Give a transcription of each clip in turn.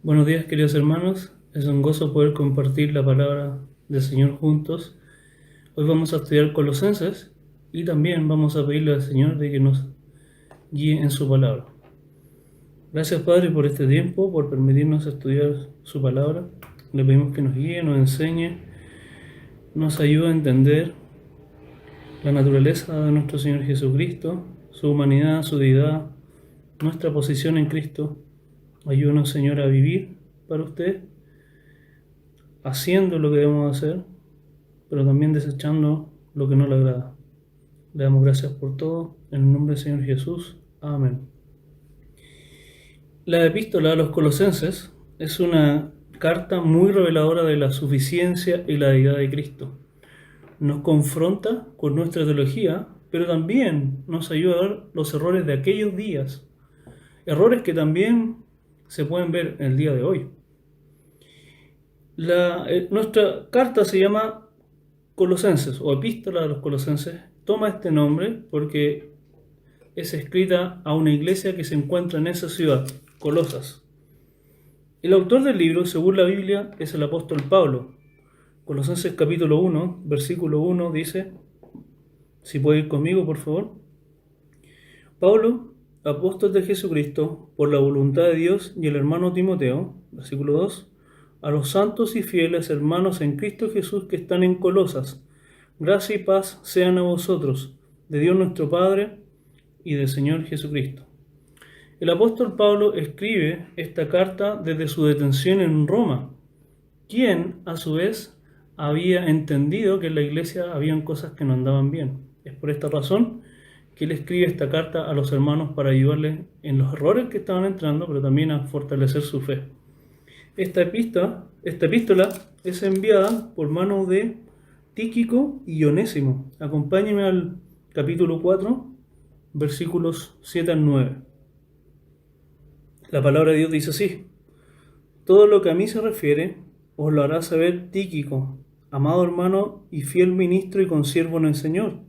Buenos días, queridos hermanos. Es un gozo poder compartir la palabra del Señor juntos. Hoy vamos a estudiar Colosenses y también vamos a pedirle al Señor de que nos guíe en su palabra. Gracias, Padre, por este tiempo, por permitirnos estudiar su palabra. Le pedimos que nos guíe, nos enseñe, nos ayude a entender la naturaleza de nuestro Señor Jesucristo, su humanidad, su deidad, nuestra posición en Cristo. Ayúdanos, Señor, a vivir para usted, haciendo lo que debemos hacer, pero también desechando lo que no le agrada. Le damos gracias por todo, en el nombre del Señor Jesús. Amén. La epístola a los Colosenses es una carta muy reveladora de la suficiencia y la deidad de Cristo. Nos confronta con nuestra teología, pero también nos ayuda a ver los errores de aquellos días, errores que también se pueden ver en el día de hoy. Nuestra carta se llama Colosenses o Epístola de los Colosenses. Toma este nombre porque es escrita a una iglesia que se encuentra en esa ciudad, Colosas. El autor del libro, según la Biblia, es el apóstol Pablo. Colosenses capítulo 1, versículo 1 dice, si puede ir conmigo, por favor. Pablo, apóstol de Jesucristo, por la voluntad de Dios, y el hermano Timoteo, versículo 2, a los santos y fieles hermanos en Cristo Jesús que están en Colosas, gracia y paz sean a vosotros, de Dios nuestro Padre y del Señor Jesucristo. El apóstol Pablo escribe esta carta desde su detención en Roma, quien a su vez había entendido que en la iglesia habían cosas que no andaban bien. Es por esta razón que él escribe esta carta a los hermanos para ayudarles en los errores que estaban entrando, pero también a fortalecer su fe. Esta epístola es enviada por mano de Tíquico y Onésimo. Acompáñenme al capítulo 4, versículos 7 al 9. La palabra de Dios dice así: todo lo que a mí se refiere os lo hará saber Tíquico, amado hermano y fiel ministro y consiervo en el Señor,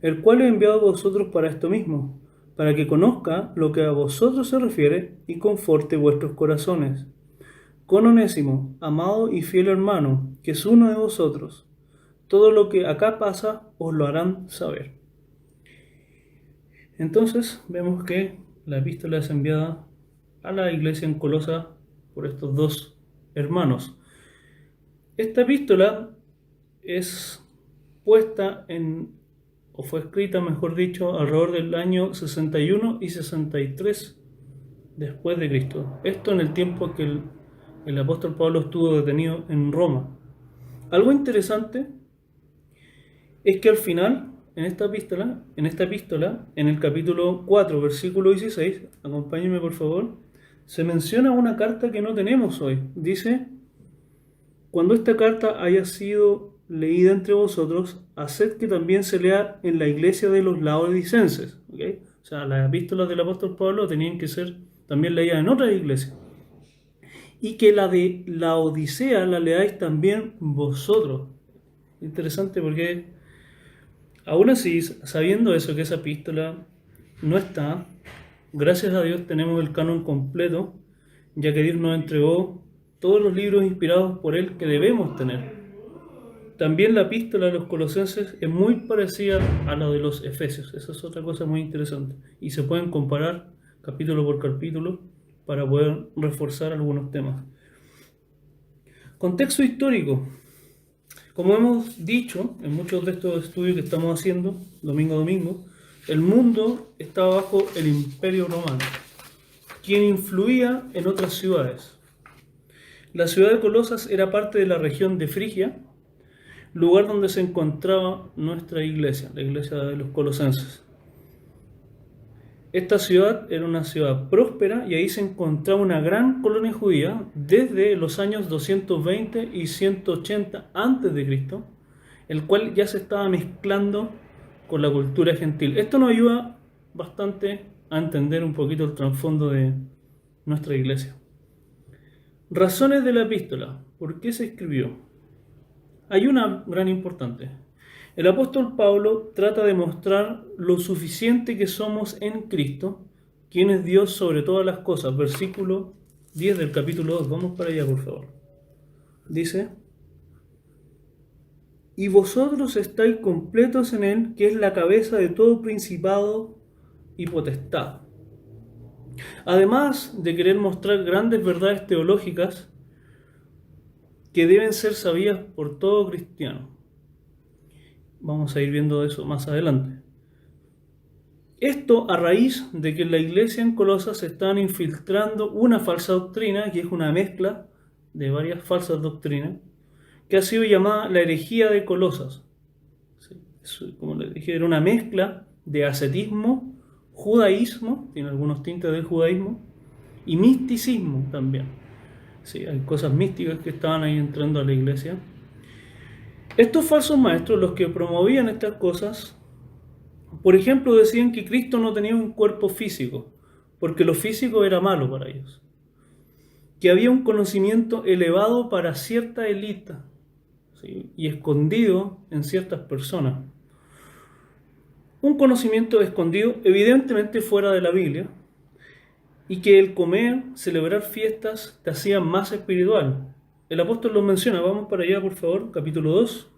el cual he enviado a vosotros para esto mismo, para que conozca lo que a vosotros se refiere y conforte vuestros corazones. Con Onésimo, amado y fiel hermano, que es uno de vosotros, todo lo que acá pasa os lo harán saber. Entonces vemos que la epístola es enviada a la iglesia en Colosa por estos dos hermanos. Esta epístola es puesta o fue escrita, mejor dicho, alrededor del año 61 y 63 después de Cristo. Esto en el tiempo que el apóstol Pablo estuvo detenido en Roma. Algo interesante es que al final, en esta epístola, en el capítulo 4, versículo 16, acompáñenme por favor, se menciona una carta que no tenemos hoy. Dice: cuando esta carta haya sido leída entre vosotros, haced que también se lea en la iglesia de los laodicenses. ¿Okay? O sea, las epístolas del apóstol Pablo tenían que ser también leídas en otras iglesias. Y que la de la Odisea la leáis también vosotros. Interesante porque aún así, sabiendo eso, que esa epístola no está, gracias a Dios tenemos el canon completo, ya que Dios nos entregó todos los libros inspirados por Él que debemos tener. También la epístola de los Colosenses es muy parecida a la de los Efesios. Esa es otra cosa muy interesante. Y se pueden comparar capítulo por capítulo para poder reforzar algunos temas. Contexto histórico. Como hemos dicho en muchos de estos estudios que estamos haciendo, domingo a domingo, el mundo estaba bajo el Imperio Romano, quien influía en otras ciudades. La ciudad de Colosas era parte de la región de Frigia, lugar donde se encontraba nuestra iglesia, la iglesia de los colosenses. Esta ciudad era una ciudad próspera y ahí se encontraba una gran colonia judía desde los años 220 y 180 a.C., el cual ya se estaba mezclando con la cultura gentil. Esto nos ayuda bastante a entender un poquito el trasfondo de nuestra iglesia. Razones de la epístola. ¿Por qué se escribió? Hay una gran importante. El apóstol Pablo trata de mostrar lo suficiente que somos en Cristo, quien es Dios sobre todas las cosas. Versículo 10 del capítulo 2. Vamos para allá, por favor. Dice: y vosotros estáis completos en él, que es la cabeza de todo principado y potestad. Además de querer mostrar grandes verdades teológicas que deben ser sabidas por todo cristiano. Vamos a ir viendo eso más adelante. Esto a raíz de que en la iglesia en Colosas se están infiltrando una falsa doctrina, que es una mezcla de varias falsas doctrinas, que ha sido llamada la herejía de Colosas. ¿Sí? Como les dije, era una mezcla de ascetismo, judaísmo, tiene algunos tintes del judaísmo, y misticismo también. Sí, hay cosas místicas que estaban ahí entrando a la iglesia. Estos falsos maestros, los que promovían estas cosas, por ejemplo, decían que Cristo no tenía un cuerpo físico, porque lo físico era malo para ellos. Que había un conocimiento elevado para cierta élite, ¿sí? Y escondido en ciertas personas. Un conocimiento escondido, evidentemente fuera de la Biblia, y que el comer, celebrar fiestas, te hacía más espiritual. El apóstol lo menciona, vamos para allá por favor, capítulo 2,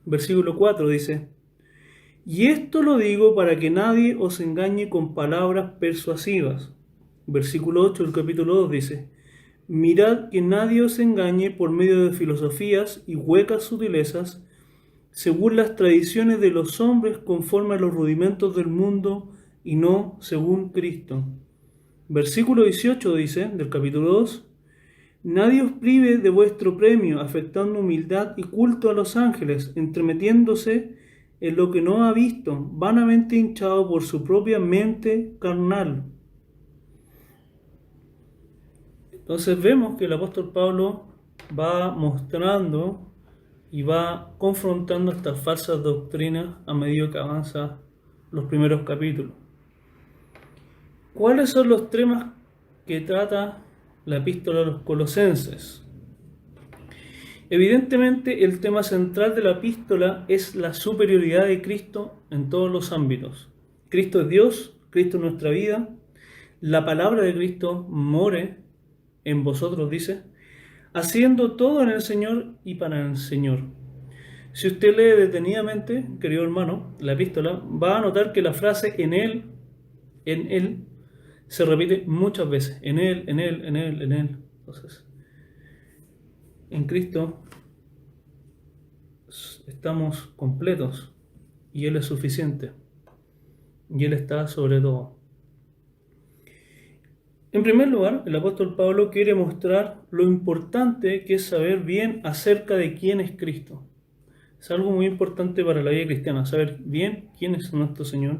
versículo 4 dice: y esto lo digo para que nadie os engañe con palabras persuasivas. Versículo 8 del capítulo 2 dice: mirad que nadie os engañe por medio de filosofías y huecas sutilezas, según las tradiciones de los hombres conforme a los rudimentos del mundo y no según Cristo. Versículo 18 dice, del capítulo 2: nadie os prive de vuestro premio, afectando humildad y culto a los ángeles, entremetiéndose en lo que no ha visto, vanamente hinchado por su propia mente carnal. Entonces vemos que el apóstol Pablo va mostrando y va confrontando estas falsas doctrinas a medida que avanza los primeros capítulos. ¿Cuáles son los temas que trata la epístola a los Colosenses? Evidentemente, el tema central de la epístola es la superioridad de Cristo en todos los ámbitos. Cristo es Dios, Cristo es nuestra vida, la palabra de Cristo more en vosotros, dice, haciendo todo en el Señor y para el Señor. Si usted lee detenidamente, querido hermano, la epístola, va a notar que la frase en Él, se repite muchas veces. En Él, en Él, en Él, en Él. Entonces, en Cristo estamos completos y Él es suficiente. Y Él está sobre todo. En primer lugar, el apóstol Pablo quiere mostrar lo importante que es saber bien acerca de quién es Cristo. Es algo muy importante para la vida cristiana, saber bien quién es nuestro Señor,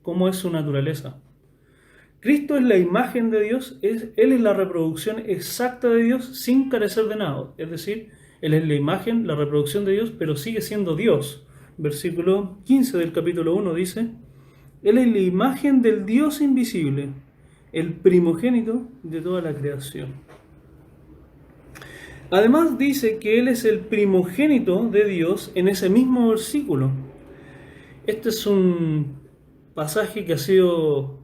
cómo es su naturaleza. Cristo es la imagen de Dios, Él es la reproducción exacta de Dios sin carecer de nada. Es decir, Él es la imagen, la reproducción de Dios, pero sigue siendo Dios. Versículo 15 del capítulo 1 dice: Él es la imagen del Dios invisible, el primogénito de toda la creación. Además dice que Él es el primogénito de Dios en ese mismo versículo. Este es un pasaje que ha sido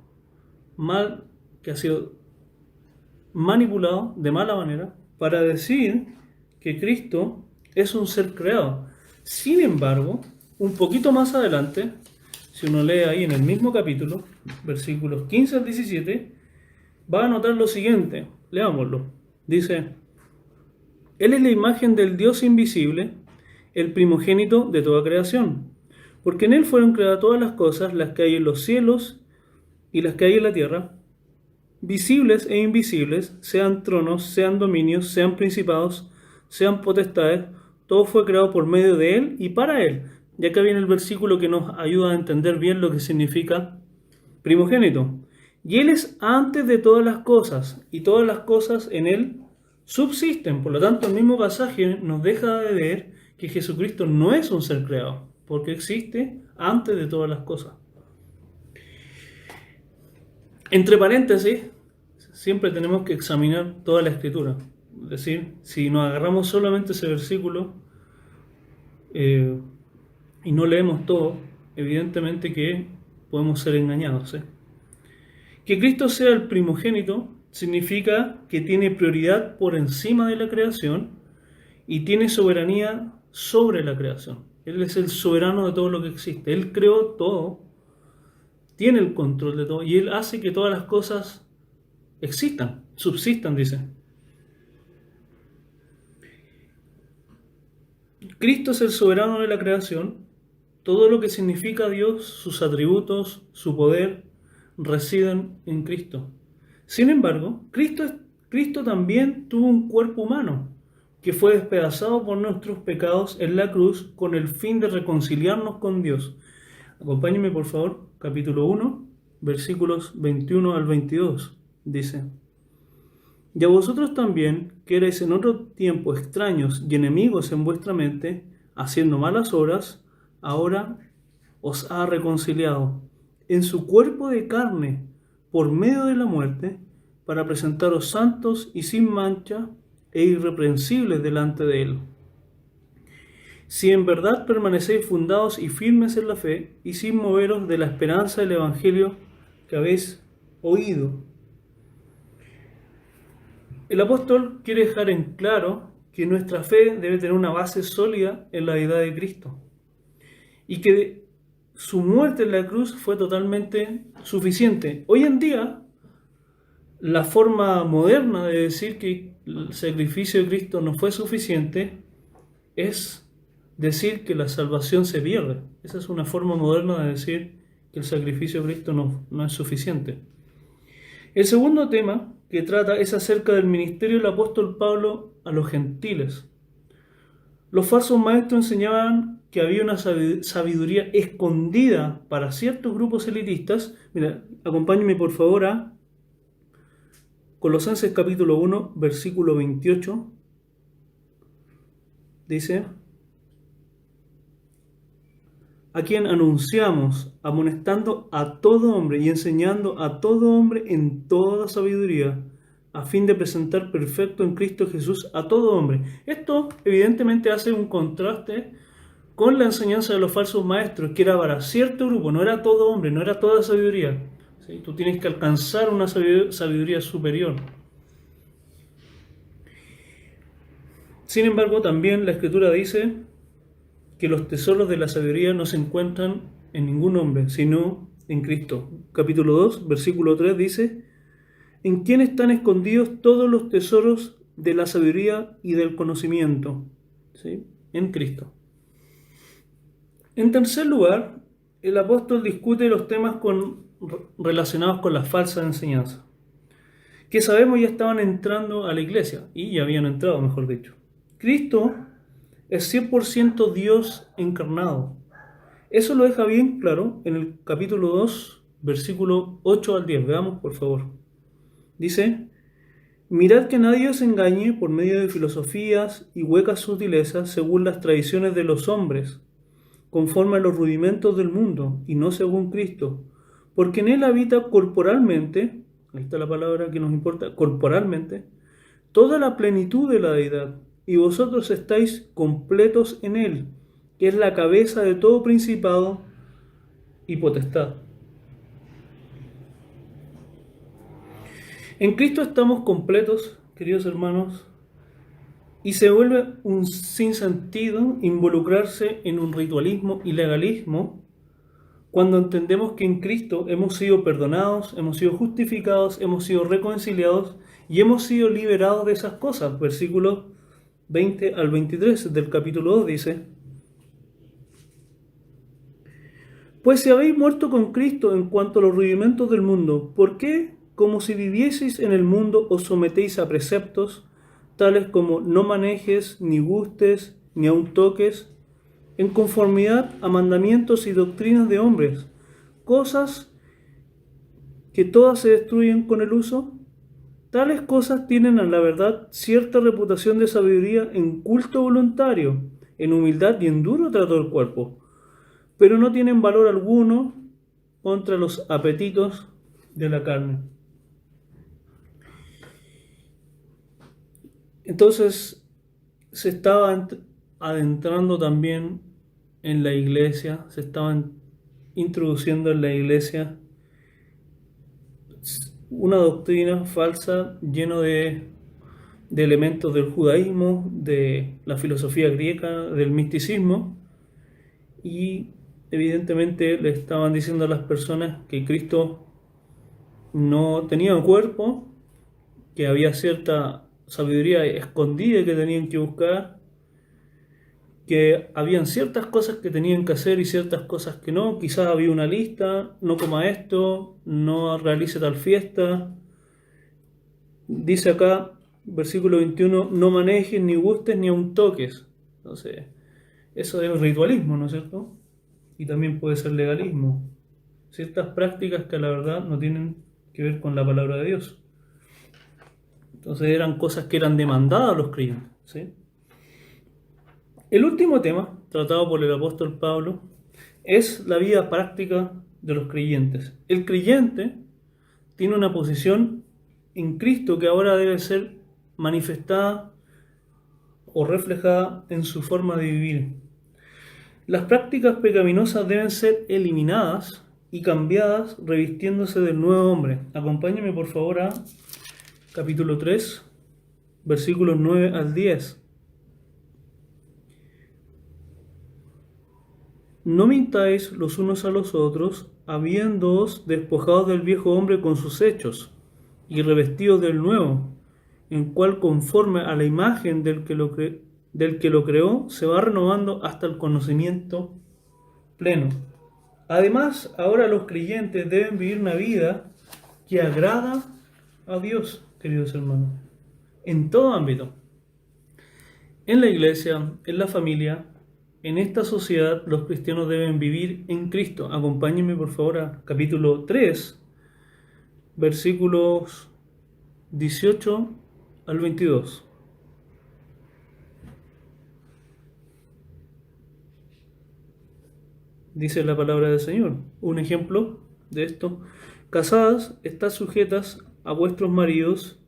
manipulado de mala manera para decir que Cristo es un ser creado. Sin embargo, un poquito más adelante, si uno lee ahí en el mismo capítulo, versículos 15 al 17, va a notar lo siguiente. Leámoslo. Dice: Él es la imagen del Dios invisible, el primogénito de toda creación, porque en Él fueron creadas todas las cosas, las que hay en los cielos y las que hay en la tierra, visibles e invisibles, sean tronos, sean dominios, sean principados, sean potestades, todo fue creado por medio de Él y para Él. Y acá viene el versículo que nos ayuda a entender bien lo que significa primogénito. Y Él es antes de todas las cosas, y todas las cosas en Él subsisten. Por lo tanto, el mismo pasaje nos deja de ver que Jesucristo no es un ser creado, porque existe antes de todas las cosas. Entre paréntesis, siempre tenemos que examinar toda la escritura. Es decir, si nos agarramos solamente ese versículo y no leemos todo, evidentemente que podemos ser engañados. Que Cristo sea el primogénito significa que tiene prioridad por encima de la creación y tiene soberanía sobre la creación. Él es el soberano de todo lo que existe. Él creó todo, tiene el control de todo y Él hace que todas las cosas existan, subsistan, dice. Cristo es el soberano de la creación. Todo lo que significa Dios, sus atributos, su poder, residen en Cristo. Sin embargo, Cristo también tuvo un cuerpo humano que fue despedazado por nuestros pecados en la cruz con el fin de reconciliarnos con Dios. Acompáñenme por favor, capítulo 1, versículos 21 al 22. Dice: Y a vosotros también, que erais en otro tiempo extraños y enemigos en vuestra mente, haciendo malas obras, ahora os ha reconciliado en su cuerpo de carne por medio de la muerte, para presentaros santos y sin mancha e irreprensibles delante de Él. Si en verdad permanecéis fundados y firmes en la fe, y sin moveros de la esperanza del Evangelio que habéis oído. El apóstol quiere dejar en claro que nuestra fe debe tener una base sólida en la deidad de Cristo y que su muerte en la cruz fue totalmente suficiente. Hoy en día, la forma moderna de decir que el sacrificio de Cristo no fue suficiente es decir que la salvación se pierde. Esa es una forma moderna de decir que el sacrificio de Cristo no es suficiente. El segundo tema que trata es acerca del ministerio del apóstol Pablo a los gentiles. Los falsos maestros enseñaban que había una sabiduría escondida para ciertos grupos elitistas. Mira, acompáñenme por favor a Colosenses capítulo 1, versículo 28. Dice: a quien anunciamos, amonestando a todo hombre y enseñando a todo hombre en toda sabiduría, a fin de presentar perfecto en Cristo Jesús a todo hombre. Esto evidentemente hace un contraste con la enseñanza de los falsos maestros, que era para cierto grupo, no era todo hombre, no era toda sabiduría. ¿Sí? Tú tienes que alcanzar una sabiduría superior. Sin embargo, también la Escritura dice que los tesoros de la sabiduría no se encuentran en ningún hombre, sino en Cristo. Capítulo 2, versículo 3 dice: en quien están escondidos todos los tesoros de la sabiduría y del conocimiento. ¿Sí? En Cristo. En tercer lugar, el apóstol discute los temas relacionados con la falsa enseñanza, que sabemos ya estaban entrando a la iglesia, y ya habían entrado, mejor dicho. Cristo es 100% Dios encarnado. Eso lo deja bien claro en el capítulo 2, versículo 8 al 10. Veamos, por favor. Dice: mirad que nadie os engañe por medio de filosofías y huecas sutilezas según las tradiciones de los hombres, conforme a los rudimentos del mundo, y no según Cristo, porque en él habita corporalmente, ahí está la palabra que nos importa, corporalmente, toda la plenitud de la deidad, y vosotros estáis completos en él, que es la cabeza de todo principado y potestad. En Cristo estamos completos, queridos hermanos, y se vuelve un sinsentido involucrarse en un ritualismo y legalismo cuando entendemos que en Cristo hemos sido perdonados, hemos sido justificados, hemos sido reconciliados y hemos sido liberados de esas cosas. Versículos 20 al 23 del capítulo 2 dice: pues si habéis muerto con Cristo en cuanto a los rudimentos del mundo, ¿por qué, como si vivieseis en el mundo, os sometéis a preceptos tales como no manejes, ni gustes, ni aun toques, en conformidad a mandamientos y doctrinas de hombres, cosas que todas se destruyen con el uso? Tales cosas tienen a la verdad cierta reputación de sabiduría en culto voluntario, en humildad y en duro trato del cuerpo, pero no tienen valor alguno contra los apetitos de la carne. Entonces se estaba adentrando también en la iglesia, se estaban introduciendo en la iglesia una doctrina falsa lleno de elementos del judaísmo, de la filosofía griega, del misticismo, y evidentemente le estaban diciendo a las personas que Cristo no tenía un cuerpo, que había cierta sabiduría escondida que tenían que buscar, que habían ciertas cosas que tenían que hacer y ciertas cosas que no. Quizás había una lista: no coma esto, no realice tal fiesta. Dice acá, versículo 21, no manejes, ni gustes, ni aun toques. Entonces, eso es ritualismo, ¿no es cierto? Y también puede ser legalismo. Ciertas prácticas que la verdad no tienen que ver con la palabra de Dios. Entonces eran cosas que eran demandadas a los creyentes, ¿sí? El último tema tratado por el apóstol Pablo es la vida práctica de los creyentes. El creyente tiene una posición en Cristo que ahora debe ser manifestada o reflejada en su forma de vivir. Las prácticas pecaminosas deben ser eliminadas y cambiadas revistiéndose del nuevo hombre. Acompáñeme por favor a capítulo 3, versículos 9 al 10. No mintáis los unos a los otros, habiéndoos despojados del viejo hombre con sus hechos, y revestidos del nuevo, en cual conforme a la imagen del que lo creó, se va renovando hasta el conocimiento pleno. Además, ahora los creyentes deben vivir una vida que agrada a Dios, queridos hermanos, en todo ámbito. En la iglesia, en la familia, en esta sociedad, los cristianos deben vivir en Cristo. Acompáñenme por favor a capítulo 3, versículos 18 al 22. Dice la palabra del Señor. Un ejemplo de esto: casadas, estad sujetas a vuestros maridos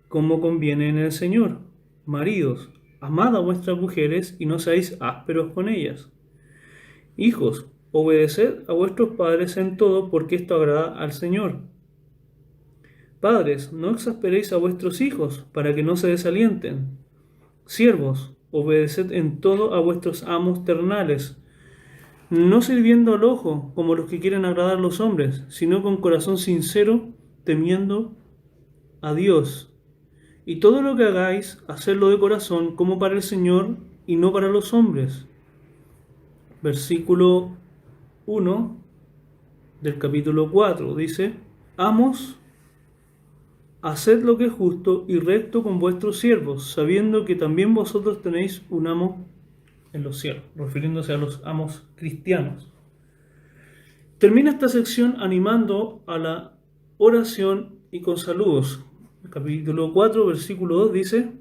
como conviene en el Señor. Maridos, amad a vuestras mujeres y no seáis ásperos con ellas. Hijos, obedeced a vuestros padres en todo, porque esto agrada al Señor. Padres, no exasperéis a vuestros hijos, para que no se desalienten. Siervos, obedeced en todo a vuestros amos terrenales, no sirviendo al ojo como los que quieren agradar a los hombres, sino con corazón sincero, temiendo a Dios. Y todo lo que hagáis, hacedlo de corazón, como para el Señor y no para los hombres. Versículo 1 del capítulo 4 dice: Amos, haced lo que es justo y recto con vuestros siervos, sabiendo que también vosotros tenéis un amo en los cielos, refiriéndose a los amos cristianos. Termina esta sección animando a la oración y con saludos. El capítulo 4, versículo 2 dice: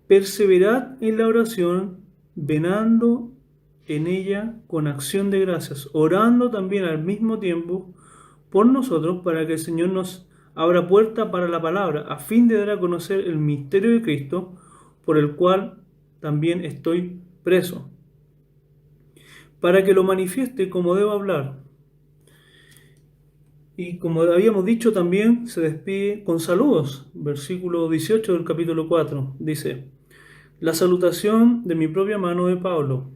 perseverad en la oración, velando en ella con acción de gracias, orando también al mismo tiempo por nosotros, para que el Señor nos abra puerta para la palabra, a fin de dar a conocer el misterio de Cristo, por el cual también estoy preso, para que lo manifieste como debo hablar. Y como habíamos dicho, también se despide con saludos. Versículo 18 del capítulo 4 dice: la salutación de mi propia mano de Pablo,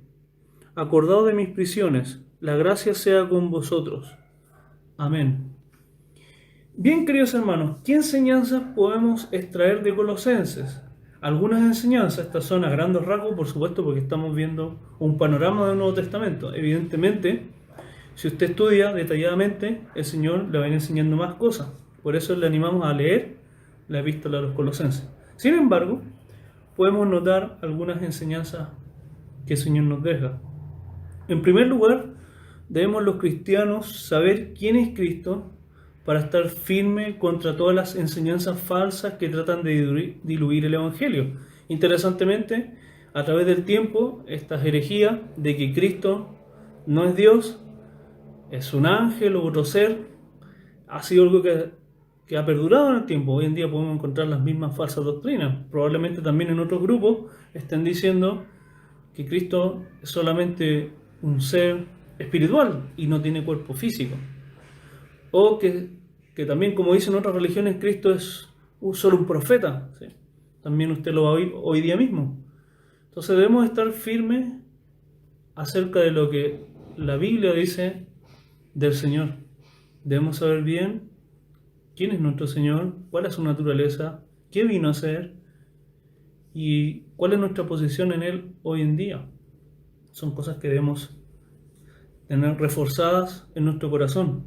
acordado de mis prisiones, la gracia sea con vosotros. Amén. Bien, queridos hermanos, ¿qué enseñanzas podemos extraer de Colosenses? Algunas enseñanzas, estas son a grandes rasgos, por supuesto, porque estamos viendo un panorama del Nuevo Testamento. Evidentemente, si usted estudia detalladamente, el Señor le va a ir enseñando más cosas. Por eso le animamos a leer la epístola a los Colosenses. Sin embargo, podemos notar algunas enseñanzas que el Señor nos deja. En primer lugar, debemos los cristianos saber quién es Cristo para estar firme contra todas las enseñanzas falsas que tratan de diluir el Evangelio. Interesantemente, a través del tiempo, esta herejía de que Cristo no es Dios, es un ángel o otro ser, ha sido algo que ha perdurado en el tiempo. Hoy en día podemos encontrar las mismas falsas doctrinas. Probablemente también en otros grupos estén diciendo que Cristo es solamente un ser espiritual y no tiene cuerpo físico. O que que también, como dicen otras religiones, Cristo es solo un profeta. ¿Sí? También usted lo va a oír hoy día mismo. Entonces debemos estar firmes acerca de lo que la Biblia dice del Señor. Debemos saber bien quién es nuestro Señor, cuál es su naturaleza, qué vino a hacer y cuál es nuestra posición en Él hoy en día. Son cosas que debemos tener reforzadas en nuestro corazón.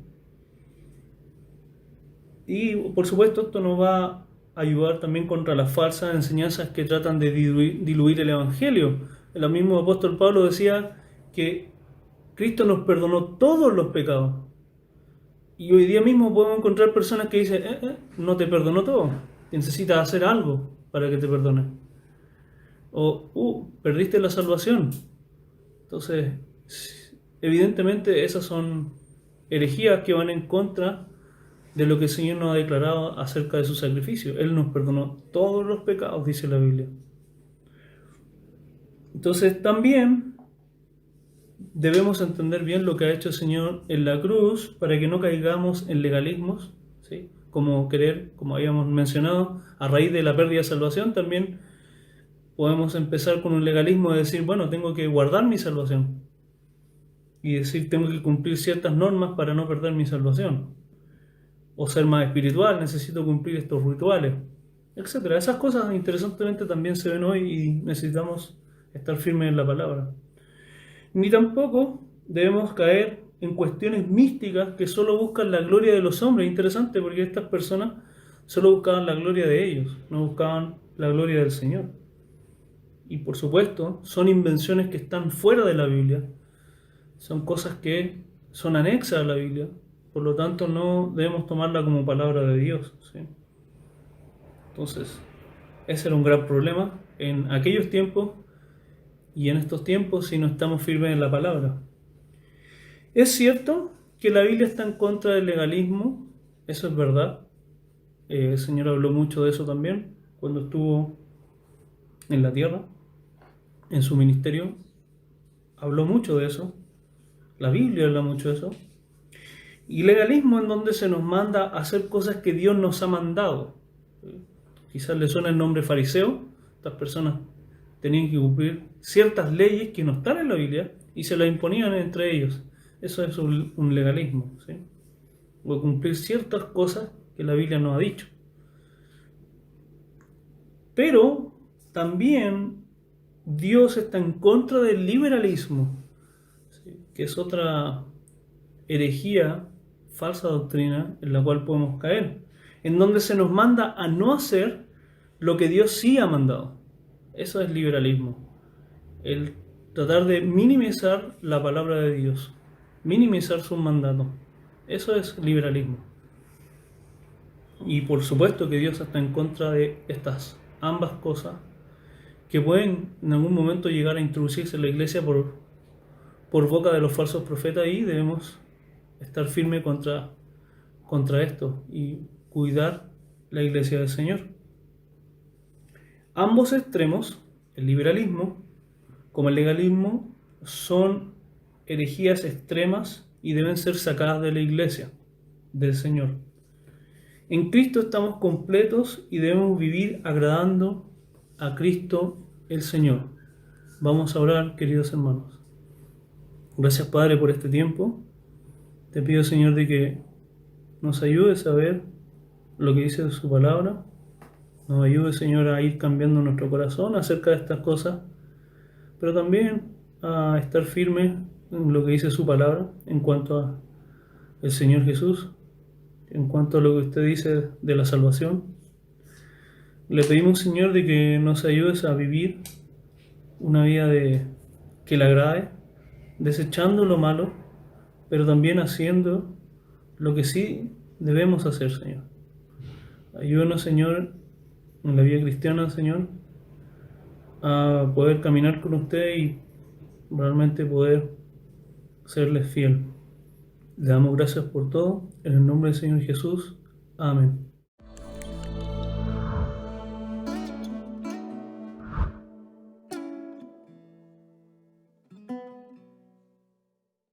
Y por supuesto esto nos va a ayudar también contra las falsas enseñanzas que tratan de diluir el Evangelio. El mismo apóstol Pablo decía que Cristo nos perdonó todos los pecados. Y hoy día mismo podemos encontrar personas que dicen, no te perdonó todo, necesitas hacer algo para que te perdone. O, perdiste la salvación. Entonces, evidentemente esas son herejías que van en contra de lo que el Señor nos ha declarado acerca de su sacrificio. Él nos perdonó todos los pecados, dice la Biblia. Entonces también debemos entender bien lo que ha hecho el Señor en la cruz para que no caigamos en legalismos, ¿sí? Como habíamos mencionado, a raíz de la pérdida de salvación también podemos empezar con un legalismo de decir, bueno, tengo que guardar mi salvación y decir, tengo que cumplir ciertas normas para no perder mi salvación, o ser más espiritual, necesito cumplir estos rituales, etcétera. Esas cosas interesantemente también se ven hoy y necesitamos estar firmes en la palabra. Ni tampoco debemos caer en cuestiones místicas que solo buscan la gloria de los hombres. Interesante, porque estas personas solo buscaban la gloria de ellos, no buscaban la gloria del Señor. Y por supuesto, son invenciones que están fuera de la Biblia, son cosas que son anexas a la Biblia, por lo tanto no debemos tomarla como palabra de Dios, ¿sí? Entonces, ese era un gran problema en aquellos tiempos y en estos tiempos si no estamos firmes en la palabra. Es cierto que la Biblia está en contra del legalismo, eso es verdad. El Señor habló mucho de eso también cuando estuvo en la tierra, en su ministerio. Habló mucho de eso. La Biblia habla mucho de eso. Y legalismo en donde se nos manda a hacer cosas que Dios nos ha mandado. Quizás le suena el nombre fariseo. Estas personas tenían que cumplir ciertas leyes que no están en la Biblia y se las imponían entre ellos. Eso es un legalismo, ¿sí? O cumplir ciertas cosas que la Biblia nos ha dicho. Pero también Dios está en contra del liberalismo, ¿sí? Que es otra herejía, falsa doctrina en la cual podemos caer, en donde se nos manda a no hacer lo que Dios sí ha mandado. Eso es liberalismo, el tratar de minimizar la palabra de Dios, minimizar sus mandatos. Eso es liberalismo. Y por supuesto que Dios está en contra de estas ambas cosas que pueden en algún momento llegar a introducirse en la iglesia por boca de los falsos profetas, y debemos estar firmes contra esto y cuidar la iglesia del Señor. Ambos extremos, el liberalismo como el legalismo, son herejías extremas y deben ser sacadas de la iglesia del Señor. En Cristo estamos completos y debemos vivir agradando a Cristo el Señor. Vamos a orar, queridos hermanos. Gracias, Padre, por este tiempo. Te pido, Señor, de que nos ayudes a ver lo que dice su palabra. Nos ayude, Señor, a ir cambiando nuestro corazón acerca de estas cosas, pero también a estar firmes en lo que dice su palabra en cuanto a el Señor Jesús, en cuanto a lo que usted dice de la salvación. Le pedimos, Señor, de que nos ayudes a vivir una vida que le agrade, desechando lo malo, pero también haciendo lo que sí debemos hacer, Señor. Ayúdanos, Señor, en la vida cristiana, Señor, a poder caminar con usted y realmente poder serles fiel. Le damos gracias por todo, en el nombre del Señor Jesús. Amén.